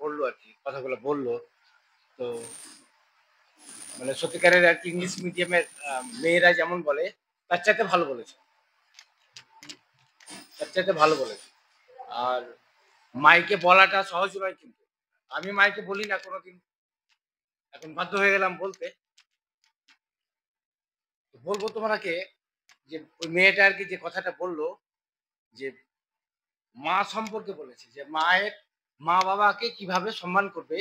করলো আর কি, কথাগুলো বললো। তো মানে সত্যিকারের আর কি ইংলিশ মিডিয়ামের মেয়েরা যেমন বলে তার চাইতে ভালো বলেছে, তার চাইতে ভালো বলেছে। আর মাইকে বলাটা সহজ নয় কিন্তু। আমি মাইকে বলি না কোনোদিন, এখন বাধ্য হয়ে গেলাম বলতে। বলবো তোমাকে যে ওই মেয়েটা আর কি যে কথাটা বললো যে মা সম্পর্কে বলেছে, যে মা বাবাকে কিভাবে সম্মান করবে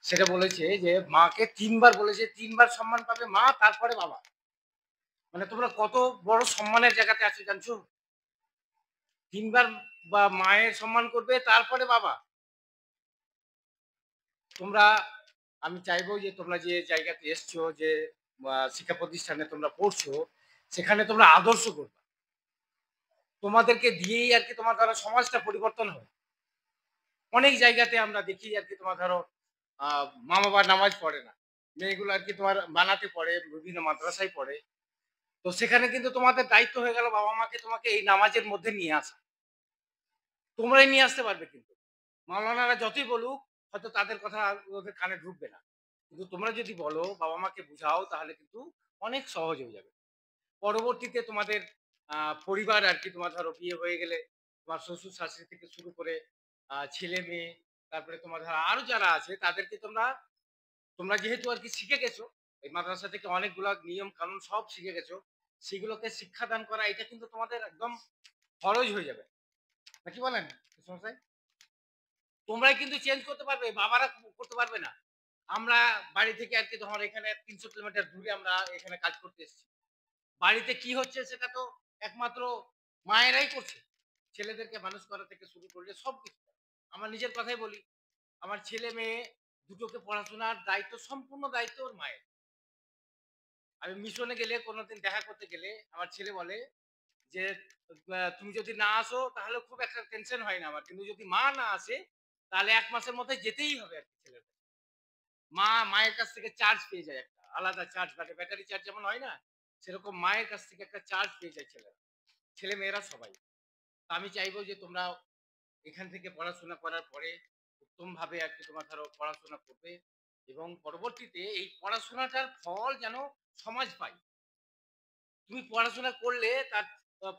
সেটা বলেছে। যে মাকে ৩ বার বলেছে, ৩ বার সম্মান পাবে মা, তারপরে বাবা। মানে তোমরা কত বড় সম্মানের জায়গাতে আছো জানছো? ৩ বার বা মায়ের সম্মান করবে তারপরে বাবা। তোমরা, আমি চাইবো যে তোমরা যে জায়গাতে এসছো, যে শিক্ষা প্রতিষ্ঠানে তোমরা পড়ছো, সেখানে তোমরা আদর্শ করবে। তোমাদেরকে দিয়েই আর কি তোমার দ্বারা সমাজটা পরিবর্তন হয়। অনেক জায়গাতে আমরা দেখি আর কি তোমার ধরো মা বাবা নামাজ পড়ে না, মেয়েগুলো আর কি তোমার বানাতে পড়ে, বিভিন্ন মাদ্রাসায় পড়ে। তো সেখানে কিন্তু তোমাদের দায়িত্ব হয়ে গেল বাবা মাকে তোমাকে এই নামাজের মধ্যে নিয়ে আসা। তোমরাই নিয়ে আসতে পারবে, কিন্তু মাওলানারা যতই বলুক হয়তো তাদের কথা ওদের কানে ঢুকবে না। কিন্তু তোমরা যদি বলো, বাবা মাকে বুঝাও, তাহলে কিন্তু অনেক সহজ হয়ে যাবে। পরবর্তীতে তোমাদের পরিবার আর কি তোমার ধরো বিয়ে হয়ে গেলে তোমার শ্বশুর শাশুড়ি থেকে শুরু করে ছেলে মেয়ে, তারপরে তোমার ধরো আরো যারা আছে তাদেরকে তোমরা, তোমরা যেহেতু আর কি শিখে গেছো এই মাদ্রাসা থেকে, অনেকগুলা নিয়ম কানুন সব শিখে গেছো, সেগুলোকে শিক্ষাদান করা এটা কিন্তু তোমাদের একদম ফরজ হয়ে যাবে। নাকি বলেন সমস্যায়? তোমরাই কিন্তু চেঞ্জ করতে পারবে, বাবারা করতে পারবে না। আমরা বাড়ি থেকে আর কি তোমার এখানে ৩০০ কিলোমিটার দূরে আমরা এখানে কাজ করতে এসেছি। বাড়িতে কি হচ্ছে সেটা তো একমাত্র মায়েরাই করছে। ছেলেদেরকে মানুষ করা থেকে শুরু করলে সবকিছু। আমার নিজের কথাই বলি, আমার ছেলে মেয়ে দুটোকে পড়াশোনার দায়িত্ব, সম্পূর্ণ দায়িত্ব ওর মায়ের। আমি মিশনে গেলে, কোনোদিন দেখা করতে গেলে আমার ছেলে বলে যে তুমি যদি না আসো তাহলে খুব একটা টেনশন হয় না আমার, কিন্তু যদি মা না আসে তাহলে ১ মাসের মধ্যে যেতেই হবে আর কি ছেলের। মায়ের কাছ থেকে চার্জ পেয়ে যায়, একটা আলাদা চার্জ, মানে ব্যাটারি চার্জ যেমন হয় না, সেরকম মায়ের কাছ থেকে একটা চার্জ পেয়ে যায় ছেলেরা, ছেলে মেয়েরা সবাই। তো আমি চাইবো যে তোমরা এখান থেকে পড়াশোনা করার পরে উত্তমভাবে আর কি তোমার ধরো পড়াশোনা করবে, এবং পরবর্তীতে এই পড়াশোনাটার ফল যেন সমাজ পায়। তুমি পড়াশোনা করলে তার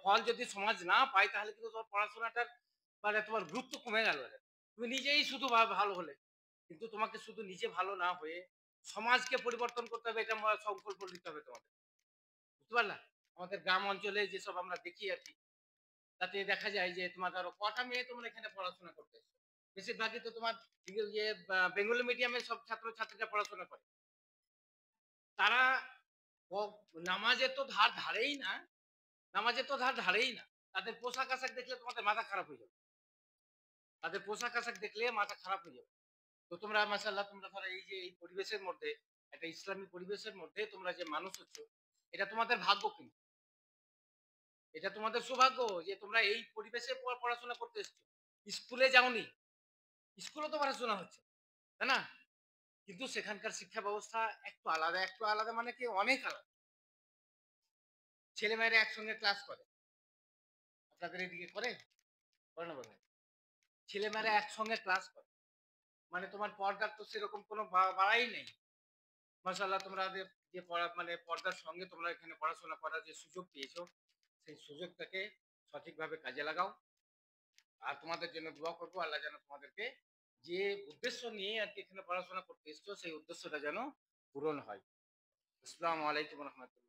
ফল যদি সমাজ না পায়, তাহলে কিন্তু তোমার পড়াশোনাটার মানে তোমার গুরুত্ব কমে গেল। তুমি নিজেই শুধু ভালো হলে, কিন্তু তোমাকে শুধু নিজে ভালো না হয়ে সমাজকে পরিবর্তন করতে হবে, এটা সংকল্প নিতে হবে তোমাদের। বুঝতে পারলা? আমাদের গ্রাম অঞ্চলে যেসব আমরা দেখি আর কি, তাতে দেখা যায় যে তোমার ধরো কটা মেয়ে তোমরা এখানে পড়াশোনা করতে এসছো? বেশিরভাগই তো তোমার ইয়ে বেঙ্গলি মিডিয়ামের সব ছাত্রছাত্রীরা পড়াশোনা করে। তারা নামাজের তো ধারেই না, নামাজের তো ধারেই না। তাদের পোশাক আশাক দেখলে তোমাদের মাথা খারাপ হয়ে যাবে। তাদের পোশাক আশাক দেখলে মাথা খারাপ হয়ে যাবে। তো তোমরা মাশাআল্লাহ, তোমরা ধরো এই যে এই পরিবেশের মধ্যে, একটা ইসলামী পরিবেশের মধ্যে তোমরা যে মানুষ হচ্ছ, এটা তোমাদের ভাগ্য কিন্তু। এটা তোমাদের সৌভাগ্য যে তোমরা এই পরিবেশে পড়াশোনা করতে এসছো। স্কুলে যাওনি, স্কুলে তো পড়াশোনা হচ্ছে, তাই না? কিন্তু সেখানকার শিক্ষা ব্যবস্থা একটু আলাদা, একটু আলাদা মানে কি অনেক আলাদা। ছেলেমেয়েরা একসঙ্গে ক্লাস করে। আপনাদের এদিকে করে? করে না বোধহয়। ছেলেমেয়েরা একসঙ্গে ক্লাস করে। মানে তোমার পর্দার তো সেরকম কোনো বাড়াই নেই। মাশাআল্লাহ, তোমরা যে পড়া মানে পর্দার সঙ্গে তোমরা এখানে পড়াশোনা করার যে সুযোগ পেয়েছো, সেই সুযোগটাকে সঠিকভাবে কাজে লাগাও। আর তোমাদের জন্য দোয়া করব, আল্লাহ যেন তোমাদেরকে যে উদ্দেশ্য নিয়ে আরকি এখানে পড়াশোনা করতে এসছো, সেই উদ্দেশ্যটা যেন পূরণ হয়। আসসালামু আলাইকুম ওয়া রাহমাতুল্লাহ।